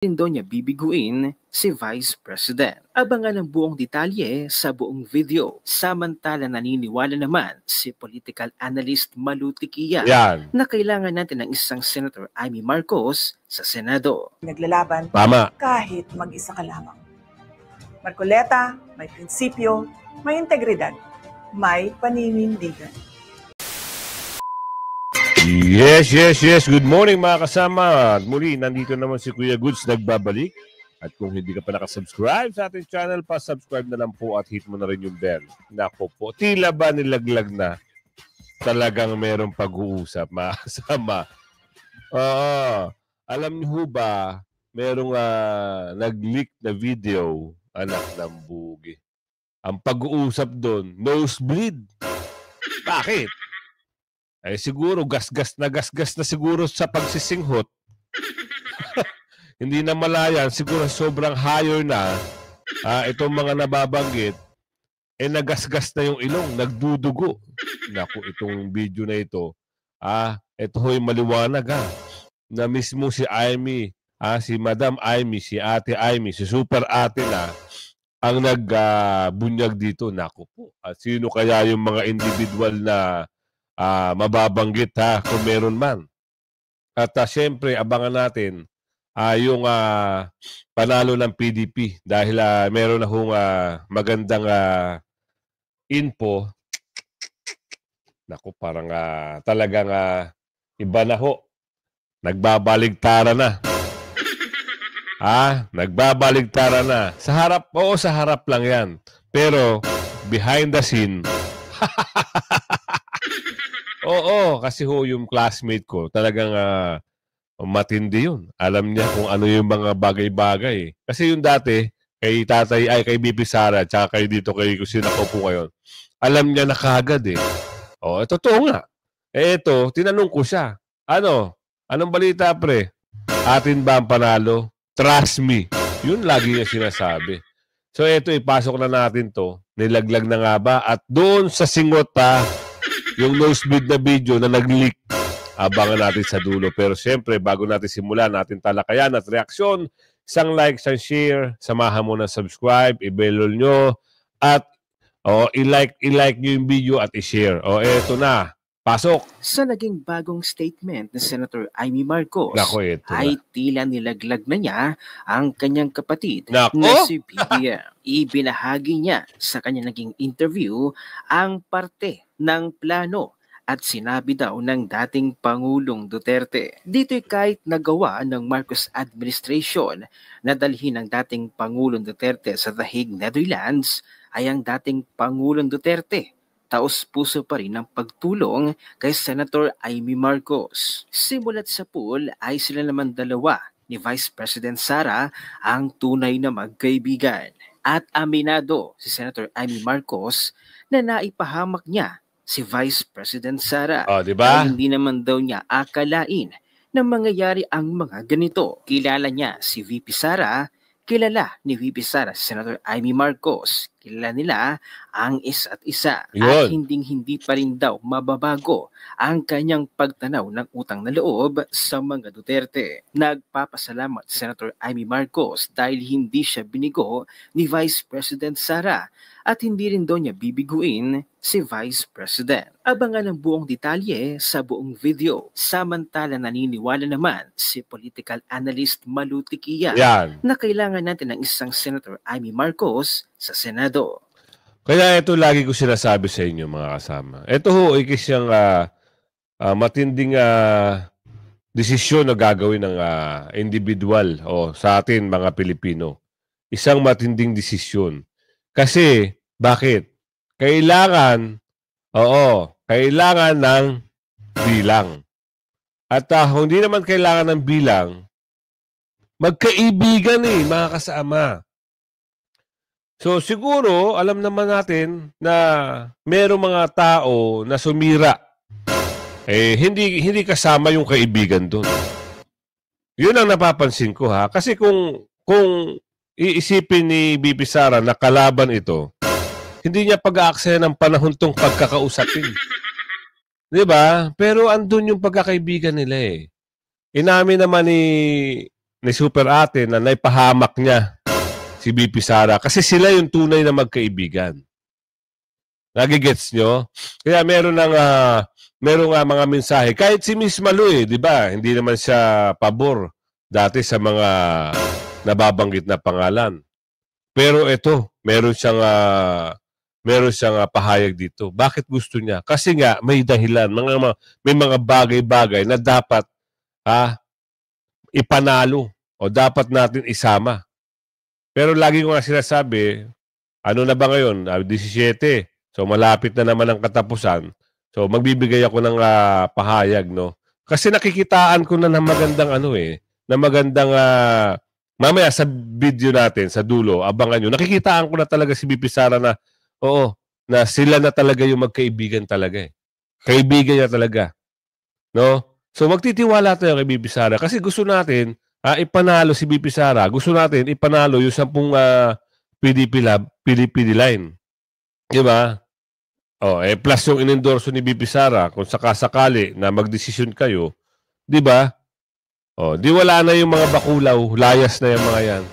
Rin daw niya bibiguin si Vice President. Abangan ang buong detalye sa buong video. Samantala naniniwala naman si political analyst Malu Tiquia na kailangan natin ng isang Senator Amy Marcos sa Senado. Naglalaban kahit mag-isa ka lamang. Marcoleta, may prinsipyo, may integridad, may paninindigan. Yes. Good morning mga kasama. At muli, nandito naman si Kuya Goods nagbabalik. At kung hindi ka pa nakasubscribe sa ating channel, pa-subscribe na lang po at hit mo na rin yung bell. Nako po, tila ba nilaglag na? Talagang merong pag-uusap mga kasama. Alam niyo ba, merong nag-leak na video, anak ng bugi. Ang pag-uusap doon, nosebleed. Bakit? Ay siguro gasgas na siguro sa pagsisinghot. Hindi na malayan, siguro sobrang higher na itong mga nababanggit, nagasgas na yung ilong, nagdudugo. Naku, itong video na ito, ito ho'y maliwanag na mismo si Amy, si Madam Amy, si Ate Amy, si Super Ate na, ang nagbunyag dito. Naku po, at sino kaya yung mga individual na mababanggit kung meron man. At siyempre, abangan natin yung panalo ng PDP dahil meron na hong magandang info. Naku, parang talagang iba na ho. Nagbabaligtara na. Nagbabaligtara na. Sa harap, sa harap lang yan. Pero, behind the scene, Oo, kasi yung classmate ko, talagang matindi yun. Alam niya kung ano yung mga bagay-bagay. Kasi yung dati, kay tatay, kay BP Sara, tsaka kay dito, kay kusina ko po ngayon, alam niya na kagad totoo nga. Ito, tinanong ko siya, anong balita pre? Atin ba ang panalo? Trust me. Yun lagi niya sinasabi. So ito, ipasok na natin to. Nilaglag na nga ba? At doon sa singot yung nosebleed na video na nag-leak, abangan natin sa dulo. Pero siyempre, bago natin simulan natin talakayan at reaksyon, isang like, isang share, samahan mo na subscribe, i-bell nyo, at i-like nyo yung video at i-share. Eto na, pasok! Sa naging bagong statement ni Senator Amy Marcos, ay tila nilaglag na niya ang kanyang kapatid na si BBM. Ibinahagi niya sa kanyang naging interview ang parte ng plano at sinabi daw ng dating Pangulong Duterte. Dito'y kahit nagawa ng Marcos administration na dalhin ng dating Pangulong Duterte sa The Hague, Netherlands, ay ang dating Pangulong Duterte taos-puso pa rin ang pagtulong kay Senator Amy Marcos. Simulat sa pool ay sila naman dalawa ni Vice President Sara ang tunay na magkaibigan. At aminado si Senator Amy Marcos na naipahamak niya si Vice President Sara. Diba? Hindi naman daw niya akalain na mangyayari ang mga ganito. Kilala niya si VP Sara, kilala ni VP Sara si Senator Amy Marcos. Kilala nila ang isa't isa. At hindi pa rin daw mababago ang kanyang pagtanaw ng utang na loob sa mga Duterte. Nagpapasalamat si Senator Amy Marcos dahil hindi siya binigo ni Vice President Sara at hindi rin daw niya bibiguin si Vice President. Abangan ang buong detalye sa buong video. Samantala naniniwala naman si political analyst Malu Tiquia na kailangan natin ng isang Senator Amy Marcos sa Senado. Kaya ito lagi ko sinasabi sa inyo mga kasama. Ito isang matinding desisyon na gagawin ng individual sa atin mga Pilipino. Isang matinding desisyon. Kasi, bakit? Kailangan ng bilang. At hindi naman kailangan ng bilang, magkaibigan mga kasama. So siguro, alam naman natin na merong mga tao na sumira. Hindi kasama yung kaibigan doon. Yun ang napapansin ko Kasi kung iisipin ni BP Sara na kalaban ito, hindi niya pag-aaksaya ng panahon tong pagkakausapin. Di ba? Pero andun yung pagkakaibigan nila Inamin naman ni ni Super Ate na naipahamak niya si BP Sara kasi sila yung tunay na magkaibigan. Nagigets nyo? Kaya meron mga mensahe. Kahit si Miss Malu di ba? Hindi naman siya pabor dati sa mga nababanggit na pangalan. Pero ito, meron siyang pahayag dito. Bakit gusto niya? Kasi nga may dahilan, may mga bagay-bagay na dapat ipanalo o dapat natin isama. Pero lagi ko nga sinasabi, ano na ba ngayon? 17. So malapit na naman ang katapusan. So magbibigay ako ng pahayag, no? Kasi nakikitaan ko na ng magandang na magandang mamaya sa video natin sa dulo, abangan nyo. Nakikitaan ko na talaga si BP Sara na na sila na talaga yung magkaibigan talaga eh. Kaibigan niya talaga. No? So magtitiwala tayo kay BP Sara kasi gusto natin ipanalo si BP Sara. Gusto natin ipanalo yung 10 PDP line. Di ba? Plus yung inendorso ni BP Sara kung sakasakali na magdesisyon kayo, di ba? Di wala na yung mga bakulaw, layas na yung mga yan.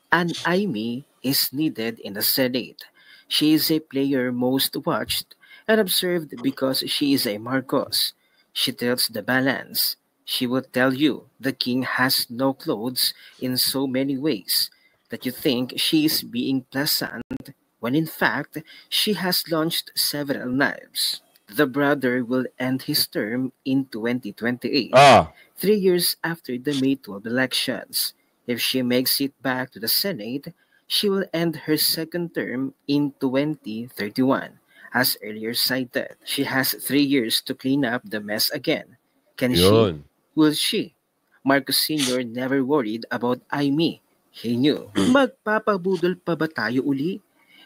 An Amy is needed in the Senate. She is a player most watched and observed because she is a Marcos. She tells the balance. She will tell you the king has no clothes in so many ways that you think she is being pleasant when in fact she has launched several knives. The brother will end his term in 2028, 3 years after the May 12 elections. If she makes it back to the Senate, she will end her second term in 2031. As earlier cited, she has 3 years to clean up the mess again. Can she? Will she? Marcos Sr. never worried about Amy. He knew. Magpapabudol pa ba tayo uli?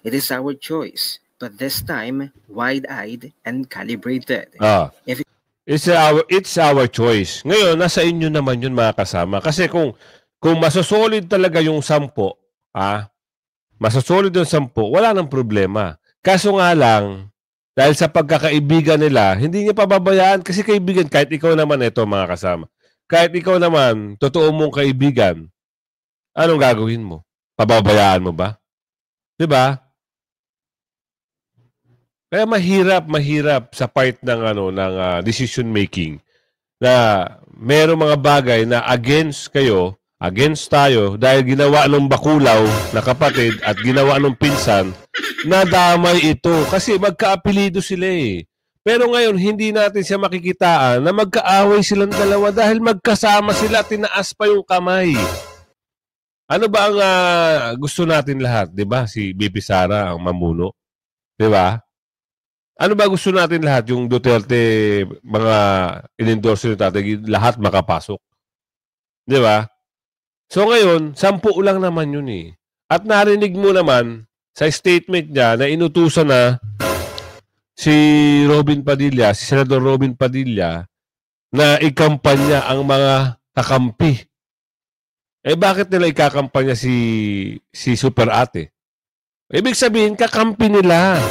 It is our choice, but this time, wide-eyed and calibrated. It's our choice. Ngayon, nasa inyo naman yun mga kasama. Kasi kung masosolid talaga yung 10, masosolid yung 10, wala nang problema. Kaso nga lang, dahil sa pagkakaibigan nila, hindi niya pababayaan kasi kaibigan, kahit ikaw naman ito mga kasama. Kahit ikaw naman, totoo mong kaibigan, anong gagawin mo? Pababayaan mo ba? Diba? Kaya mahirap sa part ng decision making na merong mga bagay na against kayo, against tayo dahil ginawa ng bakulaw na kapatid at ginawa ng pinsan, nadamay ito kasi magkaapelido sila eh. Pero ngayon hindi natin siya makikitaan na magkaaway silang dalawa dahil magkasama sila, tinaas pa yung kamay. Ano ba ang gusto natin lahat, 'di ba? Si BP Sara ang mamuno, 'di ba? Ano ba gusto natin lahat? Yung Duterte, mga in-endorse nyo tatay, lahat makapasok. Di ba? So ngayon, 10 lang naman yun eh. At narinig mo naman sa statement niya na inutusan na si Robin Padilla, si Senador Robin Padilla, na ikampanya ang mga kakampi. Bakit nila ikakampanya si Super Ate? Ibig sabihin, kakampi nila.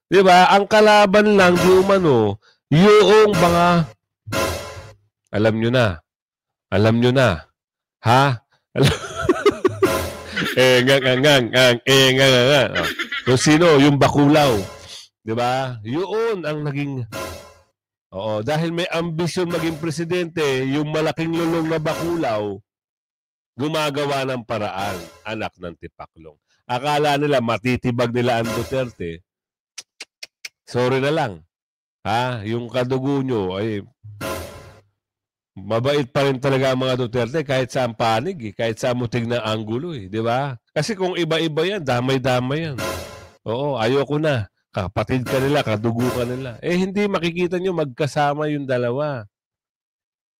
Diba? Ang kalaban lang di umano, yung mga alam nyo na. Ha? Kung sino, yung bakulaw. Diba? Yun ang naging dahil may ambisyon maging presidente, yung malaking lulong na bakulaw, gumagawa ng paraan, anak ng tipaklong. Akala nila matitibag nila ang Duterte. Sorry na lang. Yung kadugo nyo ay mabait pa rin talaga ang mga Duterte kahit sa panig, kahit sa mutig na anggulo, di ba? Kasi kung iba-iba yan, damay-damay yan. Oo, ayoko na. Kapatid ka nila, kadugo ka nila. Hindi makikita nyo magkasama yung dalawa.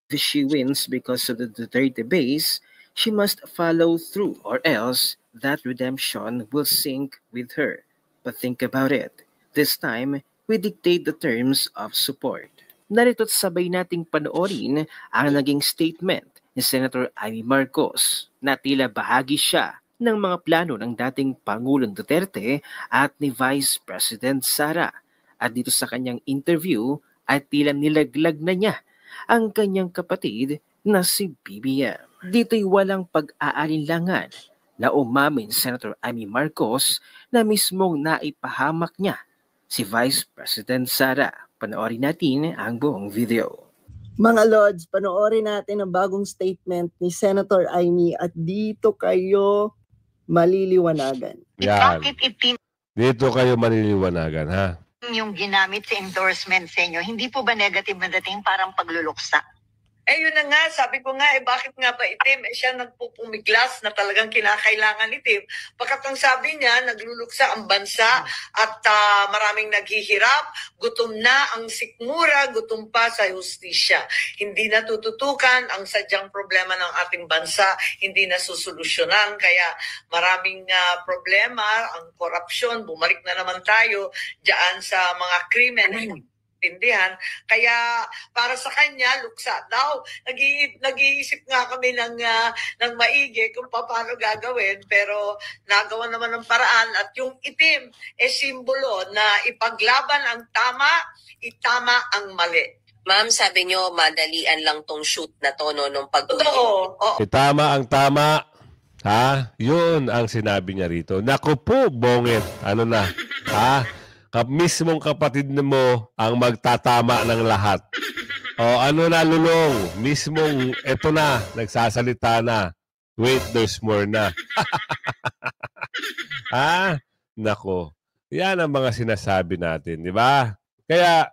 If she wins because of the Duterte base, she must follow through or else that redemption will sink with her. But think about it. This time, we dictate the terms of support. Narito't sabay nating panoorin ang naging statement ni Senator Amy Marcos na tila bahagi siya ng mga plano ng dating Pangulong Duterte at ni Vice President Sara. At dito sa kanyang interview ay tila nilaglag na niya ang kanyang kapatid na si BBM. Dito'y walang pag-aalinlangan na umamin Senator Amy Marcos na mismong naipahamak niya si Vice President Sara. Panoorin natin ang buong video. Mga Lords, panoorin natin ang bagong statement ni Senator Amy at dito kayo maliliwanagan. Yan. Dito kayo maliliwanagan, ha? Yung ginamit sa endorsement sa inyo, hindi po ba negative na dating parang pagluluksa? Yun na nga, sabi ko nga, bakit nga ba itim? Siya nagpupumiglas na talagang kinakailangan itim. Pagkat ang sabi niya, nagluluksa ang bansa at maraming naghihirap, gutom na ang sikmura, gutom pa sa hustisya. Hindi natututukan ang sadyang problema ng ating bansa, hindi nasusolusyonan. Kaya maraming problema, ang korupsyon, bumalik na naman tayo dyan sa mga krimen. Kaya para sa kanya, luksa daw. Nag-iisip nga kami ng maigi kung paano gagawin, pero nagawa naman ng paraan at yung itim simbolo na ipaglaban ang tama, itama ang mali. Ma'am, sabi nyo, madalian lang tong shoot na to, no, nung pag-uwi. Oo. Itama ang tama. Ha? Yun ang sinabi niya rito. Naku po, bongit. Ano na? Ha? Mismong kapatid mo ang magtatama ng lahat. O ano na, Lulong? Mismong, eto na, nagsasalita na. Wait, there's more na. Ha? Nako. Yan ang mga sinasabi natin, di ba? Kaya,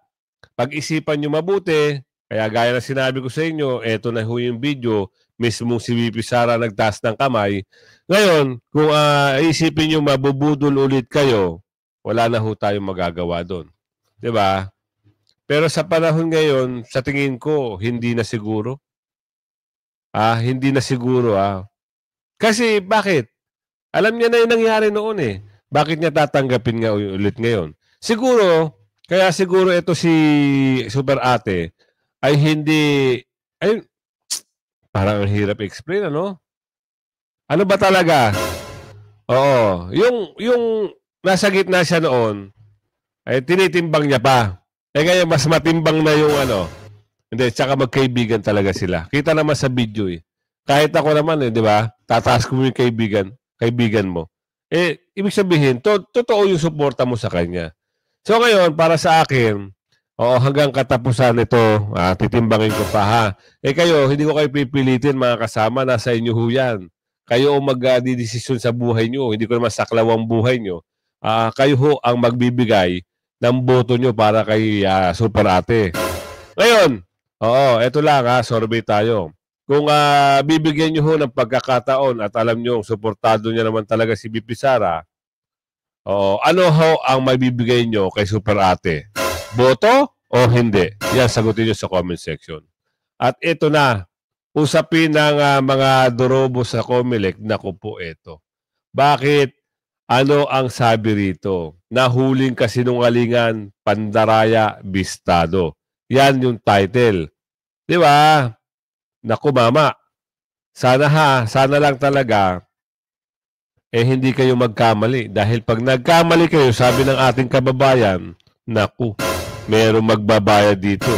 pag-isipan nyo mabuti, kaya gaya na sinabi ko sa inyo, eto na ho yung video, mismong si VP Sara nagtaas ng kamay. Ngayon, kung isipin nyo mabubudol ulit kayo, wala na ho tayong magagawa doon. Diba? Pero sa panahon ngayon, sa tingin ko, hindi na siguro. Hindi na siguro. Kasi bakit? Alam niya na yung nangyari noon eh. Bakit niya tatanggapin nga ulit ngayon? Siguro, kaya siguro ito si Super Ate ay hindi, parang hirap explain, ano? Ano ba talaga? Oo. Yung nasa gitna siya noon, ay tinitimbang niya pa. Ngayon, mas matimbang na yung Hindi, tsaka magkaibigan talaga sila. Kita naman sa video eh. Kahit ako naman di ba? Tataas ko yung kaibigan mo. Ibig sabihin, totoo yung suporta mo sa kanya. So ngayon, para sa akin, hanggang katapusan nito, titimbangin ko pa ha. Kayo, hindi ko kayo pipilitin mga kasama, nasa inyo ho yan. Kayo ang magdidesisyon sa buhay nyo. Hindi ko naman saklaw ang buhay nyo. Kayo ho ang magbibigay ng boto nyo para kay Super Ate. Ngayon, eto lang survey tayo. Kung bibigyan nyo ho ng pagkakataon at alam nyo, suportado niya naman talaga si VP Sara, ano ho ang magbibigay nyo kay Super Ate? Boto o hindi? Yan, sagutin nyo sa comment section. At ito na, usapin ng mga dorobo sa Comelec, naku po ito. Bakit? Ano ang sabi rito? Nahuling kasinungalingan, pandaraya, bistado. Yan yung title. Di ba? Naku mama, sana lang talaga hindi kayo magkamali. Dahil pag nagkamali kayo, sabi ng ating kababayan, naku, merong magbabayad dito.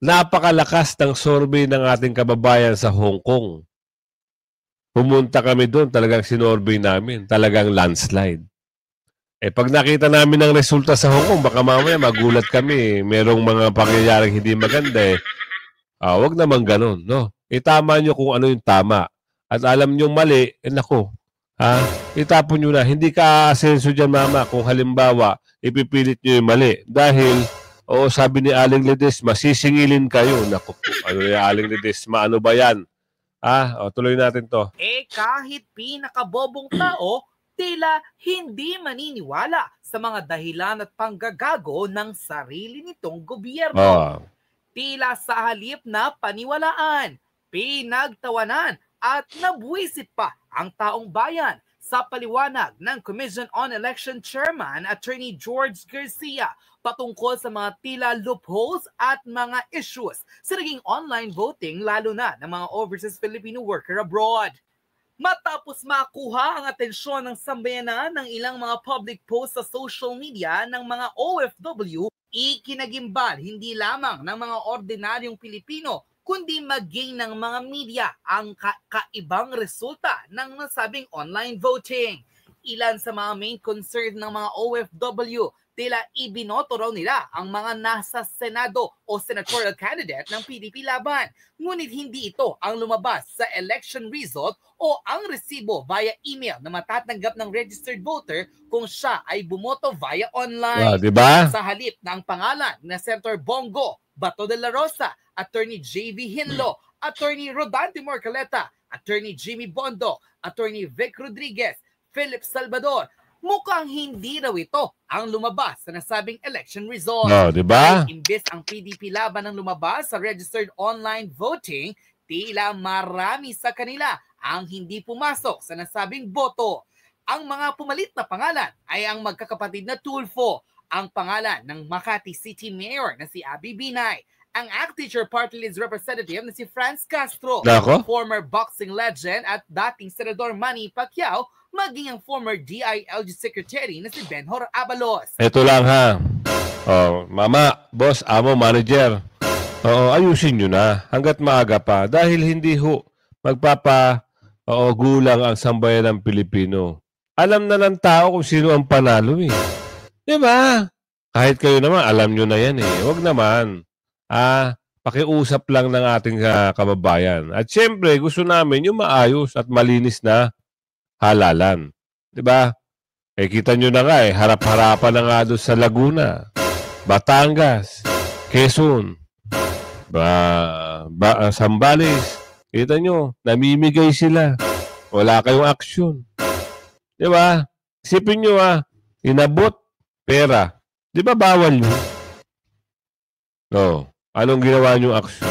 Napakalakas ng survey ng ating kababayan sa Hong Kong. Pumunta kami doon, talagang sinorvey namin. Talagang landslide. Pag nakita namin ang resulta sa Hong Kong, baka mamaya magulat kami. Merong mga pangyayaring hindi maganda wag naman ganun, no? Itama nyo kung ano yung tama. At alam nyo mali, nako. Itapon nyo na. Hindi ka asenso dyan, mama, kung halimbawa, ipipilit nyo yung mali. Dahil, sabi ni Aling Ledesma, sisingilin kayo. Nako po, ano yung Aling Ledesma? Ano ba yan? Tuloy natin to. Kahit pinakabobong tao, tila hindi maniniwala sa mga dahilan at panggagago ng sarili nitong gobyerno. Tila sa halip na paniwalaan, pinagtawanan at nabuwisit pa ang taong bayan sa paliwanag ng Commission on Election Chairman Attorney George Garcia patungkol sa mga tila loopholes at mga issues sa naging online voting lalo na ng mga overseas Filipino worker abroad. Matapos makuha ang atensyon ng sambayanan ng ilang mga public posts sa social media ng mga OFW, ikinagimbal hindi lamang ng mga ordinaryong Pilipino kundi maging ng mga media ang kaibang resulta ng nasabing online voting. Ilan sa mga main concern ng mga OFW, tila ibinoto raw nila ang mga nasa Senado o senatorial candidate ng PDP laban. Ngunit hindi ito ang lumabas sa election result o ang resibo via email na matatanggap ng registered voter kung siya ay bumoto via online. Diba? Sa halip na ang pangalan na Senator Bongo Bato de la Rosa, Attorney J.V. Hinlo, Attorney Rodante Morcaleta, Attorney Jimmy Bondo, Attorney Vic Rodriguez, Philip Salvador, mukhang hindi raw ito ang lumabas sa nasabing election result. Diba? Imbes ang PDP laban ang lumabas sa registered online voting, tila marami sa kanila ang hindi pumasok sa nasabing boto. Ang mga pumalit na pangalan ay ang magkakapatid na Tulfo, ang pangalan ng Makati City Mayor na si Abby Binay, ang ACT-Teacher Party List Representative na si Franz Castro, former boxing legend at dating Senador Manny Pacquiao, maging ang former DILG Secretary na si Benhur Abalos. Ito lang ha. Mama, boss, amo, manager. Ayusin nyo na hanggat maaga pa dahil hindi gulang ang sambayan ng Pilipino. Alam na ng tao kung sino ang panalo eh. Diba? Kahit kayo naman, alam nyo na yan eh. Huwag naman. Pakiusap lang ng ating kababayan. At syempre, gusto namin yung maayos at malinis na halalan. Diba? Kita nyo na nga harap-harapan na nga doon sa Laguna, Batangas, Quezon, Zambales. Kita nyo, namimigay sila. Wala kayong aksyon. Diba? Isipin nyo inabot pera. Diba bawal yun? Anong ginawa nyo aksyon?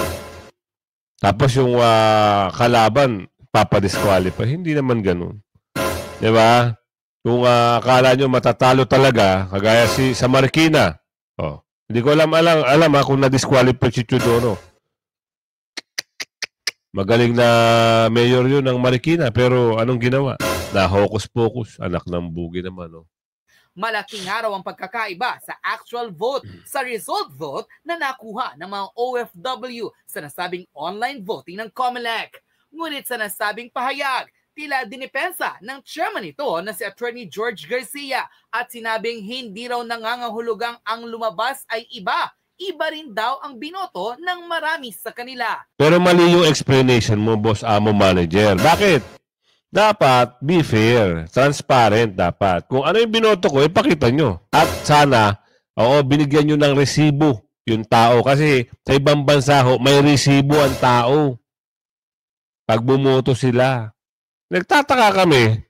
Tapos yung kalaban, papadisqualify. Hindi naman ganun. Diba? Kung akala nyo matatalo talaga, kagaya sa Marikina. Hindi ko alam kung na-disqualify si Chudoro. Magaling na mayor yun ng Marikina, pero anong ginawa? Na hocus-pocus, anak ng bugi naman. Malaking araw ang pagkakaiba sa actual vote sa result vote na nakuha ng mga OFW sa nasabing online voting ng COMELEC. Ngunit sa nasabing pahayag, tila dinipensa ng chairman nito na si Attorney George Garcia at sinabing hindi raw nangangahulugang ang lumabas ay iba. Iba rin daw ang binoto ng marami sa kanila. Pero mali yung explanation mo, boss, amo, manager. Bakit? Dapat be fair, transparent dapat. Kung ano yung binoto ko, ipakita nyo. At sana, binigyan nyo ng resibo yung tao. Kasi sa ibang bansa may resibo ang tao. Pag bumoto sila. Nagtataka kami,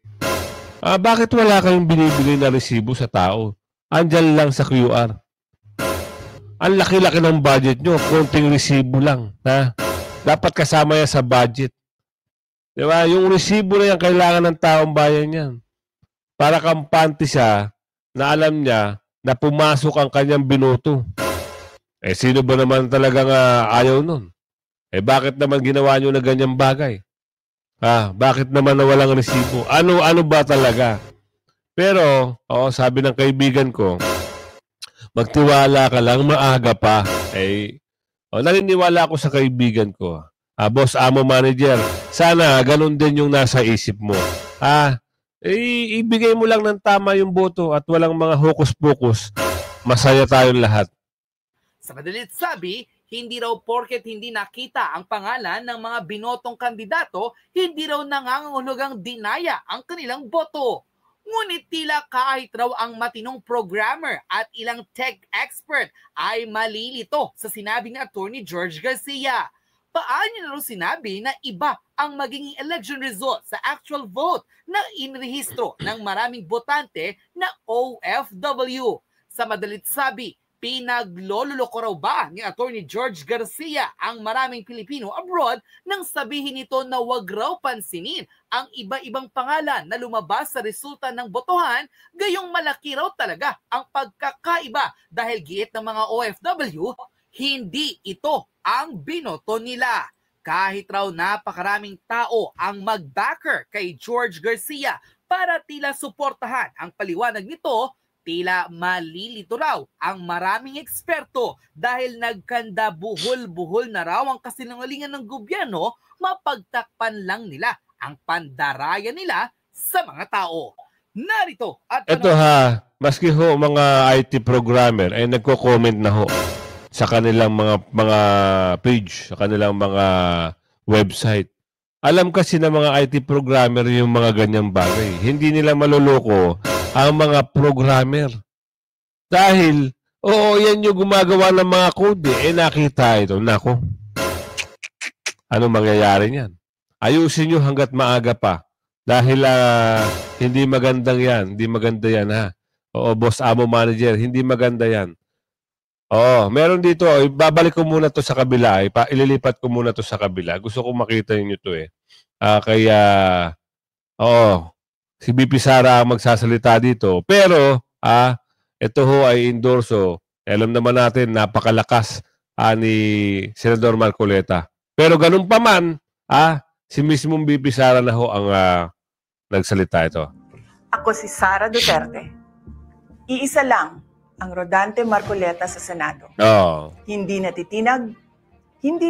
bakit wala kayong binibili na resibo sa tao? Andyan lang sa QR. Ang laki-laki ng budget nyo, konting resibo lang. Dapat kasama yan sa budget. Diba? Yung resibo na yan, kailangan ng taong bayan yan. Para kampante siya na alam niya na pumasok ang kanyang binoto. Sino ba naman talagang ayaw nun? Bakit naman ginawa nyo na ganyang bagay? Bakit naman na walang resibo? Ano ba talaga? Pero, sabi ng kaibigan ko, magtiwala ka lang, maaga pa. Naniniwala ako sa kaibigan ko. Boss, amo, manager, sana ganun din yung nasa isip mo. Ibigay mo lang ng tama yung boto at walang mga hokus-pokus. Masaya tayong lahat. Sa madalit sabi, hindi raw porket hindi nakita ang pangalan ng mga binotong kandidato, hindi raw nangangahulugang dinaya ang kanilang boto. Ngunit tila kahit raw ang matinong programmer at ilang tech expert ay malilito sa sinabi ni Attorney George Garcia. Paano niya raw sinabi na iba ang magiging election result sa actual vote na inrehistro ng maraming botante na OFW? Sa madalit sabi, pinaglololoko raw ba ni Attorney George Garcia ang maraming Pilipino abroad nang sabihin nito na wag raw pansinin ang iba-ibang pangalan na lumabas sa resulta ng botohan, gayong malaki raw talaga ang pagkakaiba dahil giit ng mga OFW, hindi ito ang binoto nila. Kahit raw napakaraming tao ang mag-backer kay George Garcia para tila suportahan ang paliwanag nito, Tila malilito raw ang maraming eksperto dahil nagkanda buhol-buhol na raw ang kasinungalingan ng gobyerno, mapagtakpan lang nila ang pandaraya nila sa mga tao. Narito at ito ha, maski ho mga IT programmer ay nagko-comment na ho sa kanilang mga page, sa kanilang mga website. Alam kasi ng mga IT programmer yung mga ganyang bagay. Hindi nila maloloko ang mga programmer. Dahil, oo, yan yung gumagawa ng mga code. Nakita ito. Nako, ano mangyayari niyan? Ayusin nyo hanggat maaga pa. Dahil hindi magandang yan. Hindi maganda yan, ha? Oo, boss, amo, manager. Hindi maganda yan. Oo, meron dito. Babalik ko muna to sa kabila. Ililipat ko muna to sa kabila. Gusto ko makita niyo to kaya, oo, si BP Sara ang magsasalita dito. Pero, ito ho ay endorso. Alam naman natin, napakalakas ni Senador Marcoleta. Pero ganun pa man, si mismong BP Sara na ho ang nagsalita ito. Ako si Sara Duterte. Iisa lang ang Rodante Marcoleta sa Senado. Hindi natitinag, hindi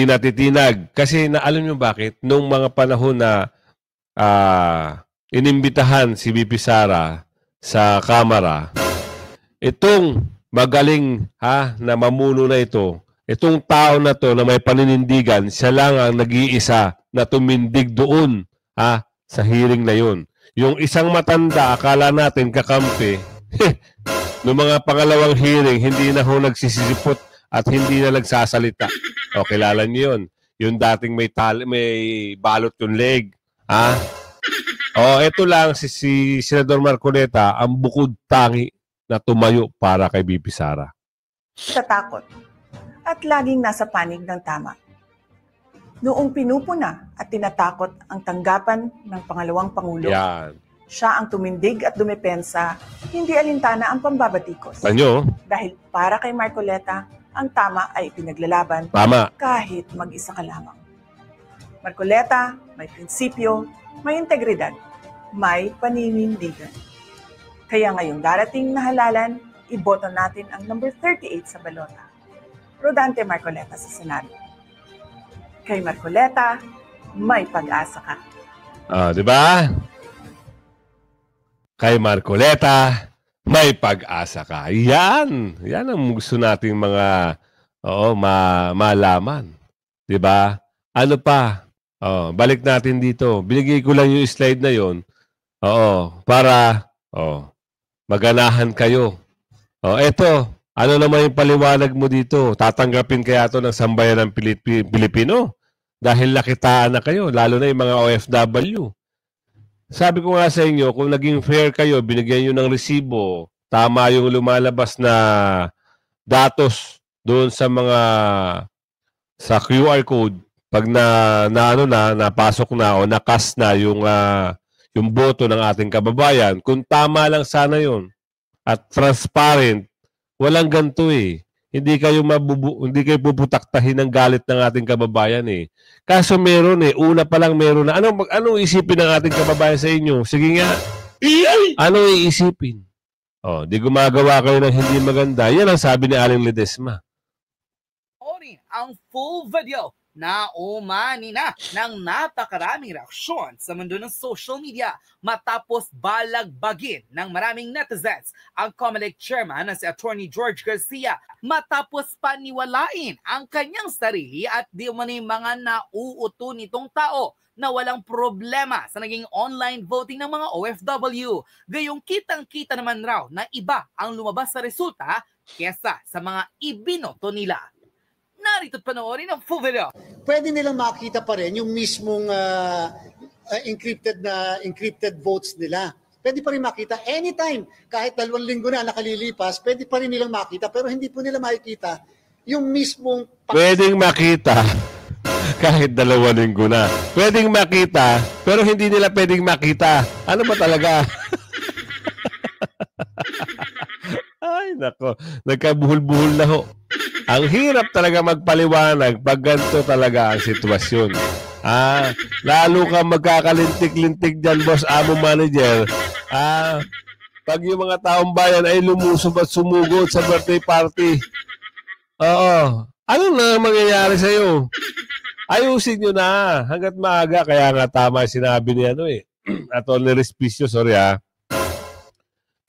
natitinag. Kasi alam nyo bakit? Nung mga panahon na inimbitahan si BP Sara sa Kamara, itong magaling na mamuno na ito, itong tao na to na may paninindigan, siya lang ang nag-iisa na tumindig doon sa hearing na yun. Yung isang matanda, akala natin kakampi, noong mga pangalawang hearing, hindi na ho nagsisipot at hindi na nagsasalita. O, kilala niyo yun. Yung dating may balot yung leg. O, ito lang, si Senador Marcoleta, ang bukod tangi na tumayo para kay BP Sara. Tatakot at laging nasa panig ng tama. Noong pinupuna at tinatakot ang tanggapan ng pangalawang Pangulo, siya ang tumindig at dumepensa, hindi alintana ang pambabatikos. Tanyo? Dahil para kay Marcoleta, ang tama ay pinaglalaban kahit mag-isa ka lamang. Marcoleta, may prinsipyo, may integridad, may paninindigan. Kaya ngayong darating na halalan, iboto natin ang number 38 sa balota. Rodante Marcoleta sa Senado. Kay Marcoleta, may pag-asa ka. Di ba? Kay Marcoleta, may pag-asa ka. Yan ang gusto nating mga malaman. 'Di ba? Ano pa? Balik natin dito. Binigay ko lang yung slide na 'yon. Para maganahan kayo. Eto, ano naman yung paliwanag mo dito? Tatanggapin kaya ito ng sambayan ng Pilipino? Dahil nakitaan na kayo, lalo na yung mga OFW. Sabi ko nga sa inyo, kung naging fair kayo, binigyan nyo ng resibo, tama yung lumalabas na datos doon sa QR code, pag napasok na o nakas na yung boto ng ating kababayan, kung tama lang sana yun at transparent, walang ganito Hindi kayo puputaktahin ng galit ng ating kababayan Kaso meron una pa lang meron na. Anong isipin ng ating kababayan sa inyo? Sige nga. Ano iisipin? Di gumagawa kayo ng hindi maganda. Yan ang sabi ni Aling Ledesma. Ang full video na umani na ng napakaraming reaksyon sa mundo ng social media matapos balagbagin ng maraming netizens ang COMELEC chairman na si Attorney George Garcia matapos paniwalain ang kanyang sarili at di umano'y mga nauuto nitong tao na walang problema sa naging online voting ng mga OFW. Gayong kitang-kita naman raw na iba ang lumabas sa resulta kesa sa mga ibinoto nila. Narito't panoorin ang full video. Pwede nilang makita pa rin yung mismong encrypted votes nila. Pwede pa rin makita anytime. Kahit 2 linggo na nakalilipas, pwede pa rin nilang makita. Pero hindi po nila makikita yung mismong... Pwedeng makita kahit 2 linggo na. Pwedeng makita, pero hindi nila pwedeng makita. Ano ba talaga? Ay, nako. Nagkabuhol-buhol na ho. Ang hirap talaga magpaliwanag pag ganito talaga ang sitwasyon. Lalo ka magkakalintik-lintik dyan, boss, amo, manager. Pag yung mga taong bayan ay lumusob at sumugod sa birthday party. Oo. Ano na mangyayari sa'yo? Ayusin nyo na hanggat maaga. Kaya nga tama yung sinabi ni Atty. Respicio, sorry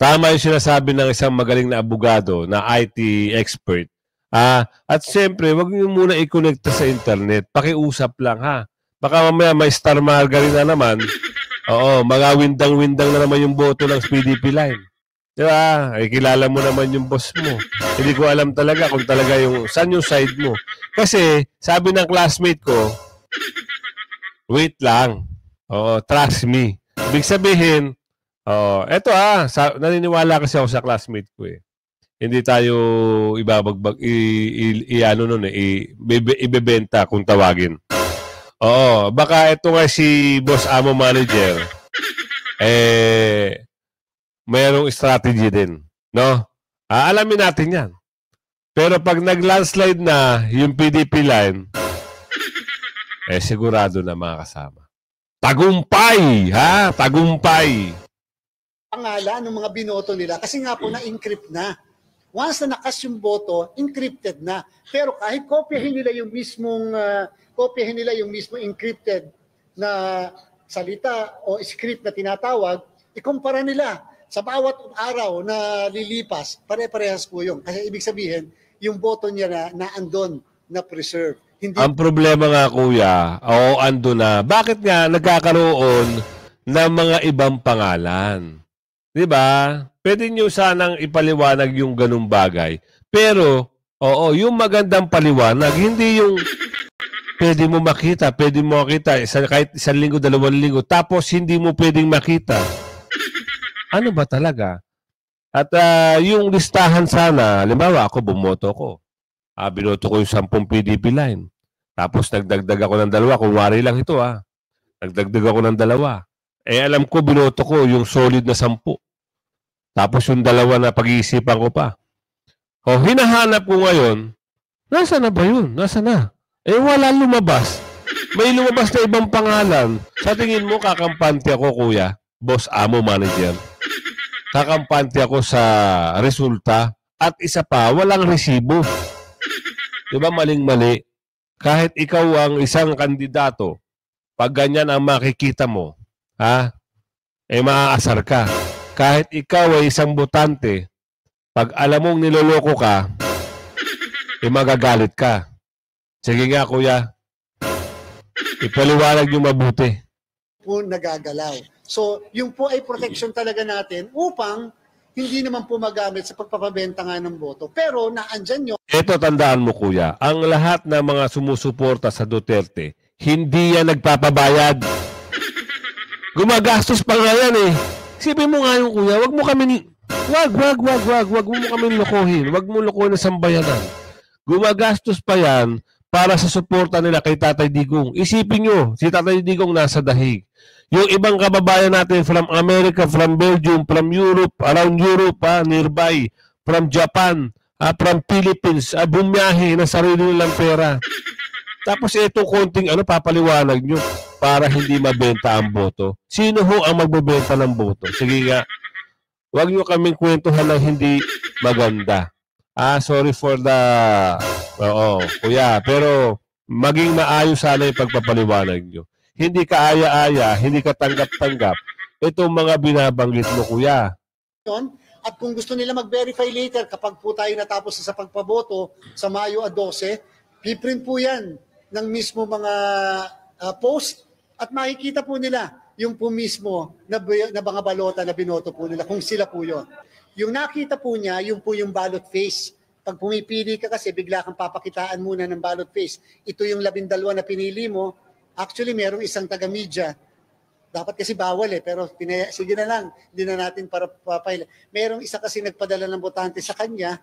Tama yung sinasabi ng isang magaling na abogado na IT expert. At siyempre, wag niyo muna i-connect sa internet. Pakiusap lang Baka mamaya may Star Margarine na naman. Oo, mga windang-windang na naman yung boto ng PDP line. Diba? Ay, kilala mo naman yung boss mo. Hindi ko alam talaga kung talaga saan yung side mo. Kasi, sabi ng classmate ko, wait lang. Oo, trust me. Ibig sabihin, eto naniniwala kasi ako sa classmate ko Hindi tayo ibabagbag, ibebenta kung tawagin. Oo, baka ito nga si Boss Amo Manager, mayroong strategy din, no? Alamin natin yan. Pero pag nag-landslide na yung PDP line, sigurado na mga kasama. Tagumpay, tagumpay. Pangalan ng mga binoto nila kasi nga po na-encrypt na. Once na nakas yung boto, encrypted na. Pero kahit kopyahin nila yung mismong encrypted na salita o script na tinatawag, ikumpara nila sa bawat araw na lilipas, pare-parehas po yun. Kasi ibig sabihin, yung boto niya na andon, na preserve. Ang problema nga, kuya, ando na, bakit nga nagkakaroon ng mga ibang pangalan? Diba? Pwede nyo sanang ipaliwanag yung ganung bagay. Pero, yung magandang paliwanag, hindi yung pwede mo makita kahit 1 linggo, 2 linggo, tapos hindi mo pwedeng makita. Ano ba talaga? At yung listahan sana, halimbawa ako, bumoto ko. Binoto ko yung 10 PDP line. Tapos nagdagdag ako ng 2, kunwari lang ito Nagdagdag ako ng 2. Alam ko, binoto ko yung solid na 10. Tapos yung 2 na pag-iisipan ko pa. Hinahanap ko ngayon, nasa na ba yun? Nasa na? Wala lumabas. May lumabas na ibang pangalan. Sa tingin mo, kakampante ako, kuya, Boss Amo Manager. Kakampante ako sa resulta. At isa pa, walang resibo. Diba maling-mali? Kahit ikaw ang isang kandidato, pag ganyan ang makikita mo, maaasar ka. Kahit ikaw ay isang botante, pag alam mong niloloko ka, magagalit ka. Sige nga, kuya. Ipaliwanag yung mabuti. Po nagagalaw. So, yung po ay protection talaga natin upang hindi naman po magamit sa pagpapabenta nga ng boto. Pero naandyan nyo. Ito, tandaan mo, kuya. Ang lahat ng mga sumusuporta sa Duterte, hindi yan nagpapabayad. Gumagastos pa nga yan Isipin mo nga yung kuya, wag mo kami lokohin. Wag mo lokohin sa sambayanan. Gumagastos pa yan para sa suporta nila kay Tatay Digong. Isipin nyo, si Tatay Digong nasa dahig. Yung ibang kababayan natin from America, from Belgium, from Europe, around Europe, nearby, from Japan, from Philippines, bumiyahe na sarili nilang pera. Tapos ito konting papaliwanag nyo para hindi mabenta ang boto. Sino ho ang magbebenta ng boto? Sige nga, huwag nyo kaming kwentuhan ng hindi maganda. Sorry for the... kuya, pero maging maayos sana yung pagpapaliwanag nyo. Hindi ka aya-aya, hindi ka tanggap-tanggap. Itong mga binabanggit mo, kuya. At kung gusto nila mag-verify later, kapag po tayo natapos sa pagpaboto sa Mayo 12, piprint po yan ng mismo mga post at makikita po nila yung po mismo na mga balota na binoto po nila kung sila po yun. Yung nakita po niya, yung po yung ballot face. Pag pumipili ka kasi, bigla kang papakitaan muna ng ballot face. Ito yung 12 na pinili mo. Actually, merong isang taga-media. Dapat kasi bawal pero sige na lang, hindi na natin para papail. Merong isa kasi nagpadala ng botante sa kanya,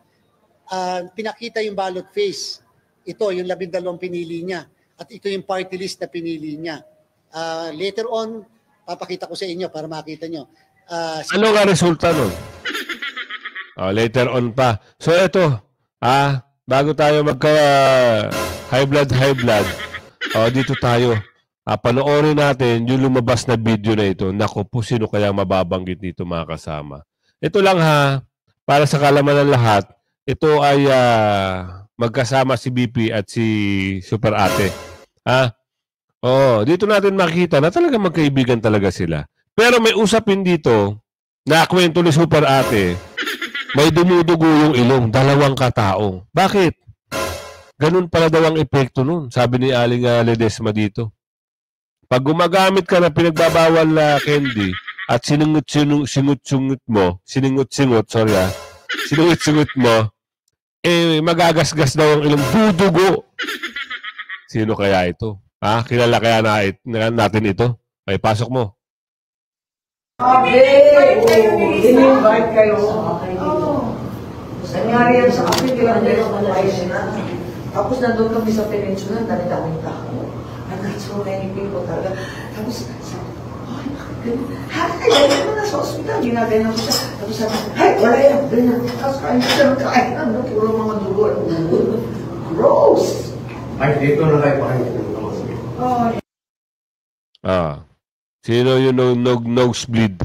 pinakita yung ballot face. Ito, yung 12 pinili niya. At ito yung party list na pinili niya. Later on, papakita ko sa inyo para makita nyo. Ano nga resulta nun? Later on pa. So ito, bago tayo magka high blood, dito tayo. Panoorin natin yung lumabas na video na ito. Naku po, sino kaya mababanggit dito mga kasama? Ito lang ha, para sa kalaman ng lahat, ito ay magkasama si BP at si Super Ate. Dito natin makikita na talaga magkaibigan talaga sila. Pero may usapin dito na kwento ni Super Ate, may dumudugo yung ilong, 2 katao. Bakit? Ganun pala daw ang epekto nun, sabi ni Aling Ledesma dito. Pag gumagamit ka na pinagbabawal na candy at sinungot-singot mo, sinungot-singot mo, magagasgas daw ang ilong, dudugo. Sino kaya ito? Kilala kaya natin ito? Ay, pasok mo. In-invite kayo. Nangyari yan sa akin, ilang beses na tayo na. Tapos nandun kami sa peninsula, dami-daming tao. I got so many people talaga. Tapos, ay, bakit ganun? Ganyan mo na sa hospital, ginagayan ko siya. Tapos sabi, wala yan, ganyan. Tapos kain ko siya ng kain, puro mga dugo. Gross! Ay, dito na kayo pakinggan. Sino yung nag-nosebleed?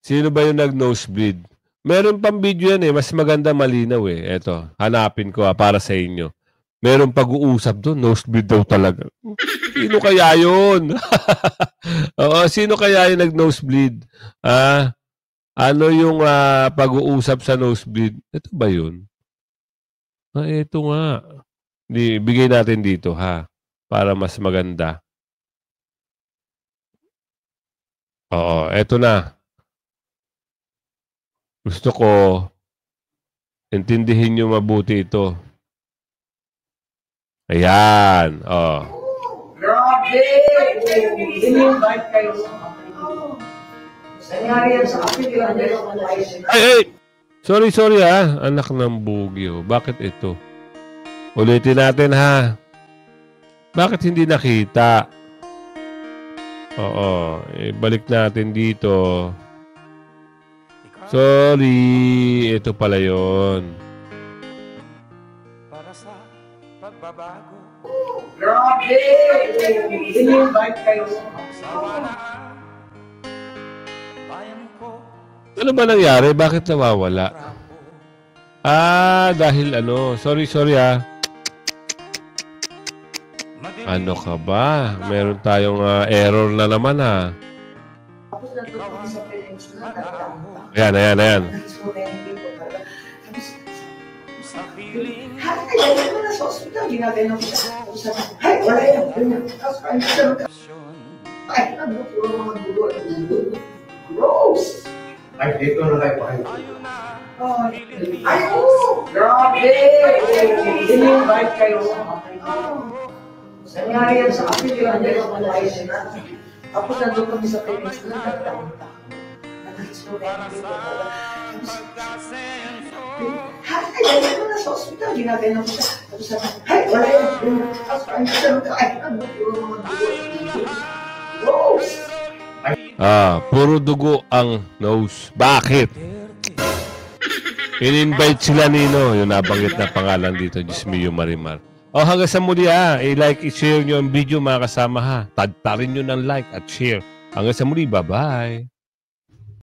Sino ba yung nag-nosebleed? Meron pang video yan mas maganda malinaw Eto, hanapin ko para sa inyo. Meron pag-uusap doon, nosebleed daw talaga. Sino kaya yun? Sino kaya yung nag-nosebleed? Ano yung pag-uusap sa nosebleed? Ito ba yun? Ito nga. Bigay natin dito para mas maganda. Eto na. Gusto ko intindihin nyo mabuti ito. Ayan. Grabe! In-invite kayo. Nangyari yan sa akin, ilang beses na tayo na. Sorry anak ng bugyo. Bakit ito? Ulitin natin Bakit hindi nakita? Balik natin dito. Sorry. Ito pala yun. Para sa pagbabago. Grabe! In-invite kayo. Ano ba nangyari? Bakit nawawala? Dahil Sorry Ano ka ba? Meron tayong error na naman Tapos nandun kami sa peninsula, Ayan. Ganyan mo na sa hospital, ginagayan ko siya. Tapos sabi, wala yan, ganyan. Tapos kain ko siya ng kain, puro mga dugo. Gross! Ay, dito na kayo pakinggan. Grabe! In-invite kayo. Nangyari yan sa akin, ilang beses na tayo na. Tapos nandun kami sa peninsula, dami-daming tao. Ganyan mo na sa hospital, ginagayan ko siya. Tapos sabi, wala yan, ganyan. Tapos kain ko siya ng kain, puro mga dugo. Gross! Puro dugo ang nose. Bakit? In-invite sila Nino. Yung nabanggit na pangalan dito, Diyos mio Marimar. Hanggang sa muli i-like, i-share nyo ang video mga kasama Tagtarin nyo ng like at share. Hanggang sa muli, bye-bye.